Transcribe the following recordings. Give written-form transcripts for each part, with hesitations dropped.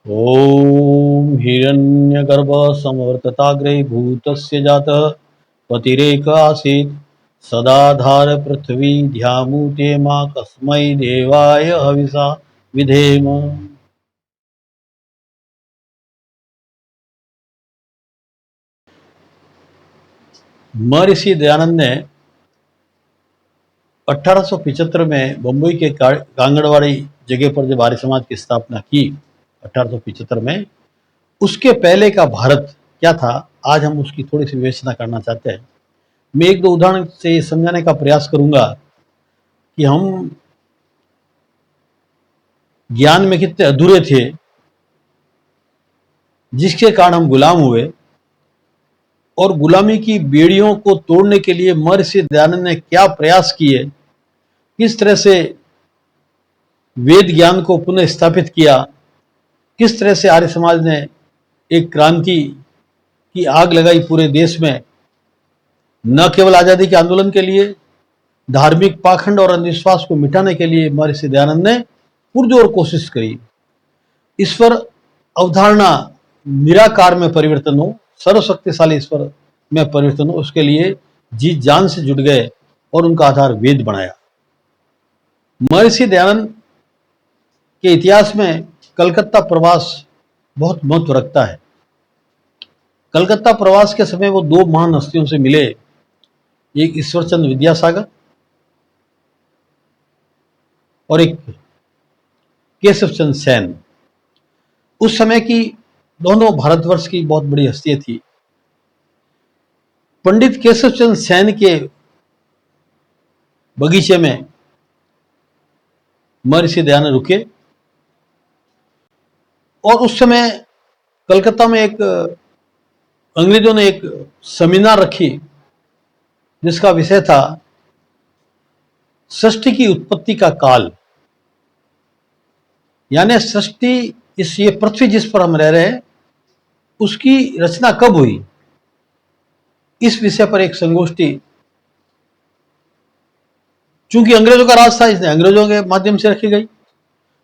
ॐ हिरण्यगर्भ समवर्तताग्रे भूतस्य जातः पतिरेक आसीत् सदाधार पृथ्वी ध्यामुते मा कस्मै देवाय हविषा विधेम। महर्षि दयानंद ने 1875 में बम्बई के कांगड़वाड़ी जगह पर जब आर्य समाज की स्थापना की 1875 में, उसके पहले का भारत क्या था, आज हम उसकी थोड़ी सी विवेचना करना चाहते हैं। मैं एक दो उदाहरण से समझाने का प्रयास करूंगा कि हम ज्ञान में कितने अधूरे थे, जिसके कारण हम गुलाम हुए, और गुलामी की बेड़ियों को तोड़ने के लिए महर्षि दयानंद ने क्या प्रयास किए, किस तरह से वेद ज्ञान को पुनः स्थापित किया, किस तरह से आर्य समाज ने एक क्रांति की आग लगाई पूरे देश में, न केवल आजादी के आंदोलन के लिए, धार्मिक पाखंड और अंधविश्वास को मिटाने के लिए महर्षि दयानंद ने पुरजोर कोशिश करी। ईश्वर अवधारणा निराकार में परिवर्तन हो, सर्वशक्तिशाली ईश्वर में परिवर्तन हो, उसके लिए जी जान से जुट गए और उनका आधार वेद बनाया। महर्षि दयानंद के इतिहास में कलकत्ता प्रवास बहुत महत्व रखता है। कलकत्ता प्रवास के समय वो दो महान हस्तियों से मिले, एक ईश्वरचंद विद्यासागर और एक केशव चंद्र सेन। उस समय की दोनों भारतवर्ष की बहुत बड़ी हस्तियां थी। पंडित केशव चंद्र सेन के बगीचे में महर्षि दयानंद रुके, और उस समय कलकत्ता में एक अंग्रेजों ने एक सेमिनार रखी जिसका विषय था सृष्टि की उत्पत्ति का काल, यानी सृष्टि, इस ये पृथ्वी जिस पर हम रह रहे हैं उसकी रचना कब हुई, इस विषय पर एक संगोष्ठी। चूंकि अंग्रेजों का राज था इसलिए अंग्रेजों के माध्यम से रखी गई।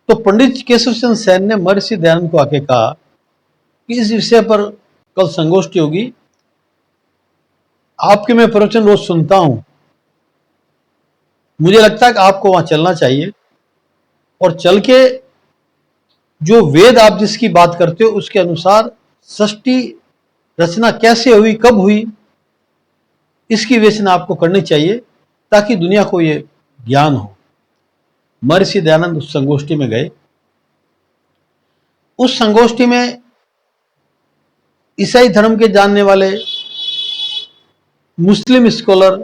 तो पंडित केशव चंद्र सेन ने महर्षि दयानंद को आके कहा कि इस विषय पर कल संगोष्ठी होगी, आपके मैं प्रवचन रोज सुनता हूं, मुझे लगता है कि आपको वहां चलना चाहिए, और चल के जो वेद आप जिसकी बात करते हो उसके अनुसार सृष्टि रचना कैसे हुई, कब हुई, इसकी विवेचना आपको करनी चाहिए ताकि दुनिया को यह ज्ञान हो। महर्षि दयानंद उस संगोष्ठी में गए। उस संगोष्ठी में ईसाई धर्म के जानने वाले, मुस्लिम स्कॉलर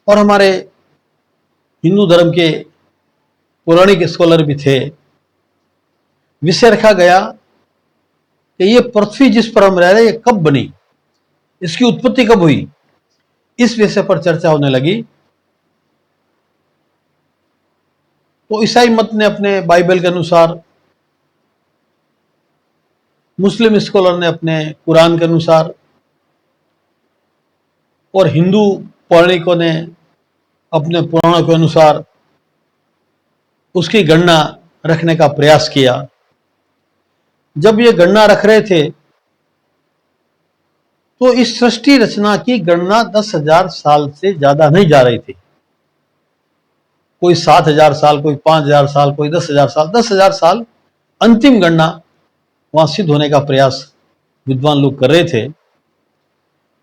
और हमारे हिंदू धर्म के पौराणिक स्कॉलर भी थे। विषय रखा गया कि ये पृथ्वी जिस पर हम रह रहे हैं ये कब बनी, इसकी उत्पत्ति कब हुई, इस विषय पर चर्चा होने लगी। तो ईसाई मत ने अपने बाइबल के अनुसार, मुस्लिम स्कॉलर ने अपने कुरान के अनुसार, और हिंदू पौराणिकों ने अपने पुराणों के अनुसार उसकी गणना रखने का प्रयास किया। जब ये गणना रख रहे थे तो इस सृष्टि रचना की गणना 10,000 साल से ज्यादा नहीं जा रही थी। कोई 7,000 साल, कोई 5,000 साल, कोई 10,000 साल, 10,000 साल अंतिम गणना वहां सिद्ध होने का प्रयास विद्वान लोग कर रहे थे।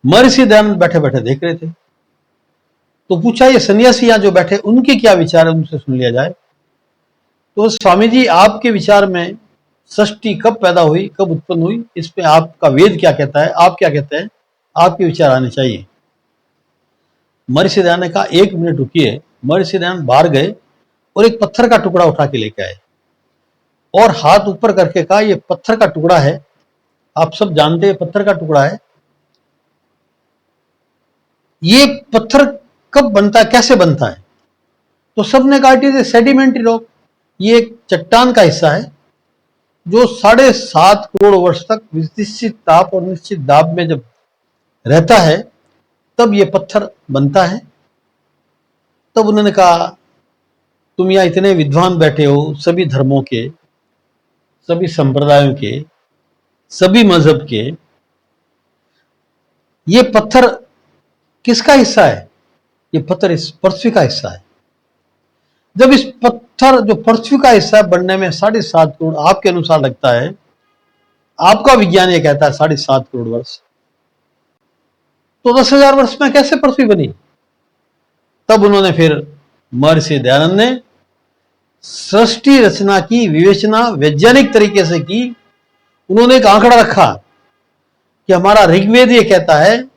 महर्षि दयानंद बैठे बैठे देख रहे थे। तो पूछा ये सन्यासी यहां जो बैठे उनके क्या विचार है, उनसे सुन लिया जाए। तो स्वामी जी, आपके विचार में सृष्टि कब पैदा हुई, कब उत्पन्न हुई, इस पे आपका वेद क्या कहता है, आप क्या कहते हैं, आपके विचार आने चाहिए। महर्षि दयानंद ने कहा 1 मिनट रुकिए। महर्षि दयानंद बाहर गए और एक पत्थर का टुकड़ा उठा के लेके आए और हाथ ऊपर करके कहा ये पत्थर का टुकड़ा है, आप सब जानते हैं पत्थर का टुकड़ा है। ये पत्थर कब बनता है, कैसे बनता है? तो सबने कहा it is a sedimentary rock, ये एक चट्टान का हिस्सा है जो 7.5 करोड़ वर्ष तक निश्चित ताप और निश्चित दाब में जब रहता है तब ये पत्थर बनता है। तब उन्होंने कहा तुम यहां इतने विद्वान बैठे हो, सभी धर्मों के, सभी संप्रदायों के, सभी मजहब के, ये पत्थर किसका हिस्सा है? ये पत्थर इस पृथ्वी का हिस्सा है। जब इस पत्थर जो पृथ्वी का हिस्सा बनने में 7.5 करोड़ आपके अनुसार लगता है, आपका विज्ञान ये कहता है 7.5 करोड़ वर्ष, तो 10,000 वर्ष में कैसे पृथ्वी बनी? तब उन्होंने फिर महर्षि दयानंद ने सृष्टि रचना की विवेचना वैज्ञानिक तरीके से की। उन्होंने एक आंकड़ा रखा कि हमारा ऋग्वेद ये कहता है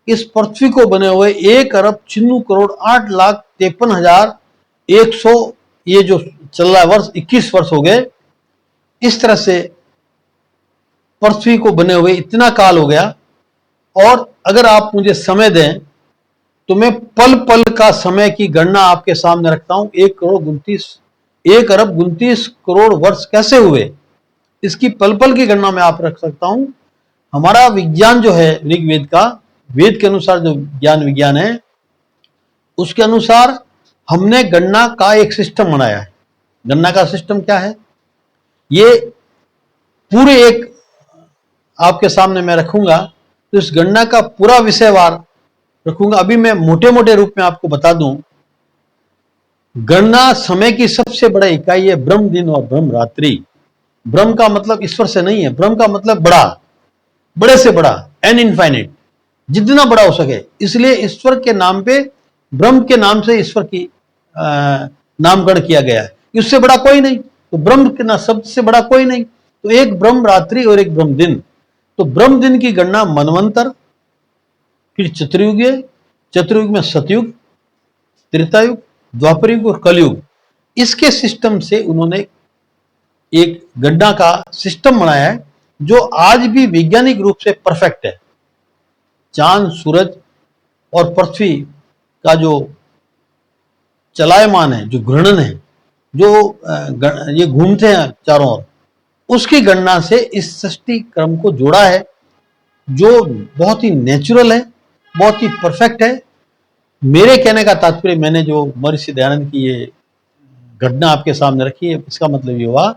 इस पृथ्वी को बने हुए 1,96,53,100 ये जो चल रहा है वर्ष, 21 वर्ष हो गए। इस तरह से पृथ्वी को बने हुए इतना काल हो गया। और अगर आप मुझे समय दें तो मैं पल पल का समय की गणना आपके सामने रखता हूं। 1,29 करोड़ वर्ष कैसे हुए, इसकी पल पल की गणना मैं आप रख सकता हूं। हमारा विज्ञान जो है ऋग्वेद का, वेद के अनुसार जो ज्ञान विज्ञान है, उसके अनुसार हमने गणना का एक सिस्टम बनाया है। गणना का सिस्टम क्या है, ये पूरे एक आपके सामने मैं रखूंगा, तो इस गणना का पूरा विषयवार रखूंगा। अभी मैं मोटे मोटे रूप में आपको बता दूं, गणना समय की सबसे बड़ा इकाई है ब्रह्म दिन और ब्रह्म रात्रि। ब्रह्म का मतलब ईश्वर से नहीं है, ब्रह्म का मतलब बड़ा, बड़े से बड़ा, एन इनफाइनाइट, जितना बड़ा हो सके। इसलिए ईश्वर के नाम पे, ब्रह्म के नाम से ईश्वर की नामकरण किया गया है। इससे बड़ा कोई नहीं, तो ब्रह्म के ना शब्द से बड़ा कोई नहीं। तो एक ब्रह्म रात्रि और एक ब्रह्म दिन। तो ब्रह्म दिन की गणना मनवंतर, फिर चतुर्युग है, चतुर्युग में सतयुग, त्रेतायुग, द्वापर युग और कलयुग, इसके सिस्टम से उन्होंने एक गणना का सिस्टम बनाया है जो आज भी वैज्ञानिक रूप से परफेक्ट है। चांद, सूरज और पृथ्वी का जो चलायमान है, जो घूर्णन है, जो ये घूमते हैं चारों ओर, उसकी गणना से इस सृष्टि क्रम को जोड़ा है, जो बहुत ही नेचुरल है, बहुत ही परफेक्ट है। मेरे कहने का तात्पर्य, मैंने जो महर्षि दयानंद की ये घटना आपके सामने रखी है, इसका मतलब ये हुआ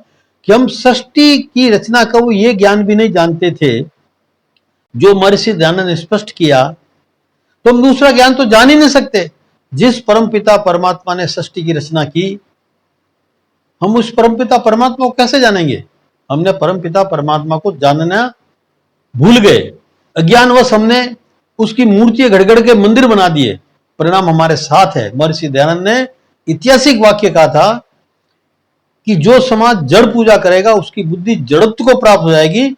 कि हम सृष्टि की रचना का वो ये ज्ञान भी नहीं जानते थे जो महर्षि दयानंद ने स्पष्ट किया, तो हम दूसरा ज्ञान तो जान ही नहीं सकते। जिस परमपिता परमात्मा ने सृष्टि की रचना की, हम उस परमपिता परमात्मा को कैसे जानेंगे? हमने परमपिता परमात्मा को जानना भूल गए, अज्ञानवश हमने उसकी मूर्ति गढ़ के मंदिर बना दिए। परिणाम हमारे साथ है। महर्षि दयानंद ने ऐतिहासिक वाक्य कहा था कि जो समाज जड़ पूजा करेगा उसकी बुद्धि जड़त्व को प्राप्त हो जाएगी।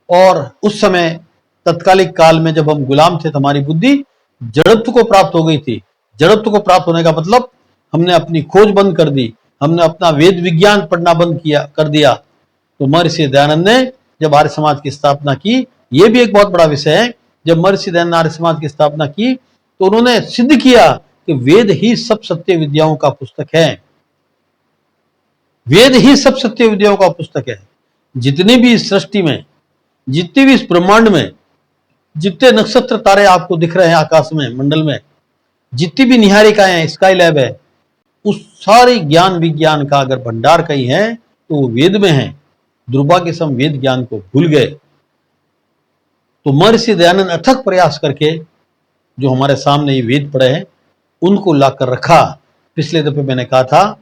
और उस समय तत्कालिक काल में जब हम गुलाम थे तो हमारी बुद्धि जड़त्व को प्राप्त हो गई थी। जड़त्व को प्राप्त होने का मतलब हमने अपनी खोज बंद कर दी, हमने अपना वेद विज्ञान पढ़ना बंद कर दिया। तो महर्षि दयानंद ने जब आर्य समाज की स्थापना की, यह भी एक बहुत बड़ा विषय है, जब महर्षि दयानंद ने आर्य समाज की स्थापना की तो उन्होंने सिद्ध किया कि वेद ही सब सत्य विद्याओं का पुस्तक है। वेद ही सब सत्य विद्याओं का पुस्तक है। जितनी भी इस सृष्टि में, जितनी भी इस ब्रह्मांड में, जितने नक्षत्र तारे आपको दिख रहे हैं आकाश में, मंडल में, जितनी भी निहारिकाएं हैं, स्काई लैब है, उस सारे ज्ञान विज्ञान का अगर भंडार कहीं है तो वो वेद में है। दुर्भाग्य से हम वेद ज्ञान को भूल गए। तो महर्षि दयानंद अथक प्रयास करके जो हमारे सामने ये वेद पड़े हैं उनको लाकर रखा। पिछले दफे मैंने कहा था,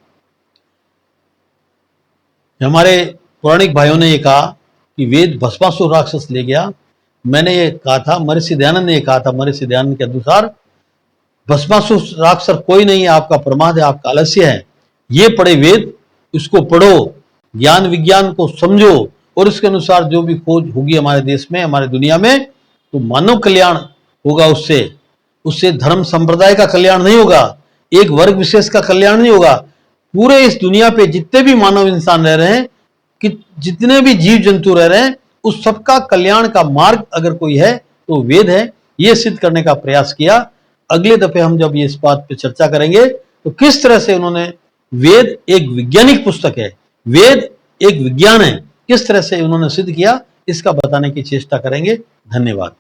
हमारे पौराणिक भाइयों ने ये कहा कि वेद भस्मासुर राक्षस ले गया। मैंने ये कहा था, महर्षि दयानंद ने ये कहा था, महर्षि दयानंद के अनुसार भस्मासुर राक्षस कोई नहीं है, आपका प्रमाद है, आपका आलस्य है। ये पढ़े वेद, इसको पढ़ो, ज्ञान विज्ञान को समझो और इसके अनुसार जो भी खोज होगी हमारे देश में, हमारे दुनिया में, तो मानव कल्याण होगा। उससे धर्म संप्रदाय का कल्याण नहीं होगा, एक वर्ग विशेष का कल्याण नहीं होगा। पूरे इस दुनिया पे जितने भी मानव इंसान रह रहे हैं, कि जितने भी जीव जंतु रह रहे हैं, उस सबका कल्याण का मार्ग अगर कोई है तो वेद है। ये सिद्ध करने का प्रयास किया। अगले दफे हम जब ये इस बात पे चर्चा करेंगे तो किस तरह से उन्होंने, वेद एक वैज्ञानिक पुस्तक है, वेद एक विज्ञान है, किस तरह से उन्होंने सिद्ध किया, इसका बताने की चेष्टा करेंगे। धन्यवाद।